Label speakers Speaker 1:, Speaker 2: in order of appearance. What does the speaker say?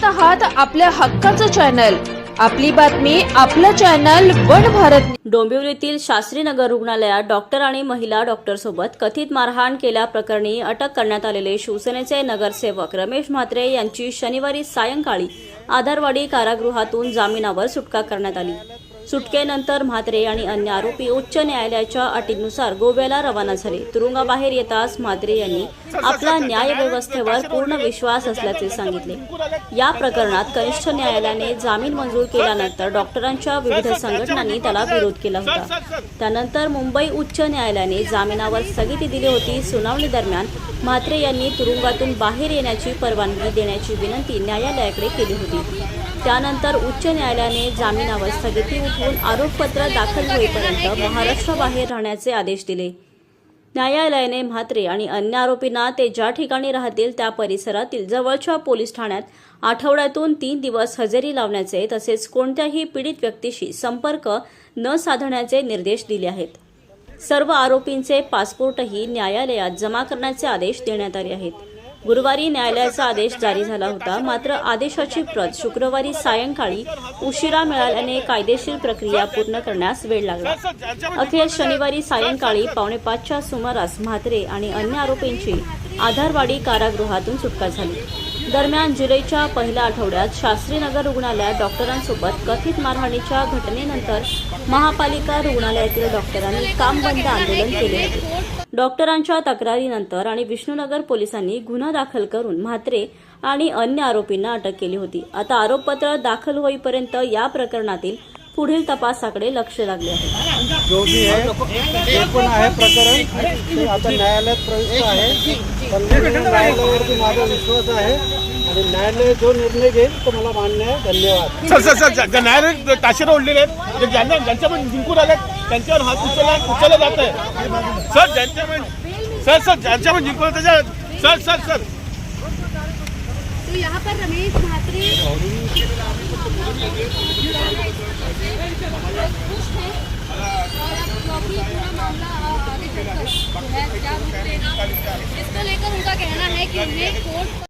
Speaker 1: आहात आपल्या हक्काचं चॅनल, आपली बातमी आपलं चॅनल वन भारत।
Speaker 2: डोंबिवलीतील शास्त्रीनगर रुग्णालयात डॉक्टर आणि महिला डॉक्टरसोबत कथित मारहाण केल्याप्रकरणी अटक करण्यात आलेले शिवसेनेचे नगरसेवक रमेश म्हात्रे यांची शनिवारी सायंकाळी आधारवाडी कारागृहातून जामिनावर सुटका करण्यात आली। सुटकेनंतर म्हात्रे आणि अन्य आरोपी उच्च न्यायालयाच्या अटीनुसार गोव्याला रवाना झाले। तुरुंगाबाहेर येताच म्हात्रे यांनी आपला न्याय व्यवस्थेवर पूर्ण विश्वास असल्याचे सांगितले। या प्रकरणात कनिष्ठ न्यायालयाने जामीन मंजूर केल्यानंतर डॉक्टरांच्या विविध संघटनांनी त्याला विरोध केला होता। त्यानंतर मुंबई उच्च न्यायालयाने जामिनावर स्थगिती दिली होती। सुनावणी दरम्यान म्हात्रे यांनी तुरुंगातून बाहेर येण्याची परवानगी देण्याची विनंती न्यायालयाकडे केली होती। त्यानंतर उच्च न्यायालयाने जामिनावर स्थगिती उठवून आरोपपत्र दाखल होईपर्यंत महाराष्ट्राबाहेर राहण्याचे आदेश दिले। न्यायालयाने म्हात्रे आणि अन्य आरोपींना ते ज्या ठिकाणी राहतील त्या परिसरातील जवळच्या पोलीस ठाण्यात आठवड्यातून 3 दिवस हजेरी लावण्याचे तसेच कोणत्याही पीडित व्यक्तीशी संपर्क न साधण्याचे निर्देश दिले आहेत। सर्व आरोपींचे पासपोर्टही न्यायालयात जमा करण्याचे आदेश देण्यात आले आहेत। गुरुवारी न्यायालयाचा आदेश जारी झाला होता, मात्र आदेशाची प्रत शुक्रवारी सायंकाळी उशिरा मिळाल्याने कायदेशीर प्रक्रिया पूर्ण करण्यास वेळ लागला। अखेर शनिवारी सायंकाळी 4:45च्या सुमारास म्हात्रे आणि अन्य आरोपींची आधारवाडी कारागृहातून सुटका झाली। दरम्यान जुलैच्या पहिल्या आठवड्यात शास्त्रीनगर रुग्णालयात डॉक्टरांसोबत कथित मारहाणीच्या घटनेनंतर महापालिका रुग्णालयातील डॉक्टरांनी काम बंद आंदोलन केले होते। डॉक्टरांच्या तक्रारीनंतर आणि विष्णुनगर पोलिसांनी गुन्हा दाखल करून म्हात्रे आणि अन्य आरोपींना अटक केली होती। आता आरोपपत्र दाखल होईपर्यंत या प्रकरणातील पुढील तपासाकडे लक्ष लागले आहे।
Speaker 3: जो भी है जे पण आहे प्रकरण ते आता न्यायालयात प्रविष्ट आहे। न्यायालयावरती माझा विश्वास आहे आणि न्यायालय जो निर्णय घेईल तो मला मान्य आहे। धन्यवाद।
Speaker 4: सर न्यायालय ताशेरे ओढलेले आहेत, ज्यांच्या पण जिंकून आले त्यांच्यावर हात उचलला जात आहे। सर ज्यांच्या पण जिंकून त्याच्या सर
Speaker 5: तो यहाँ पर रमेश म्हात्रे इसको लेकर उनका कहना है कि उन्हें कोर्ट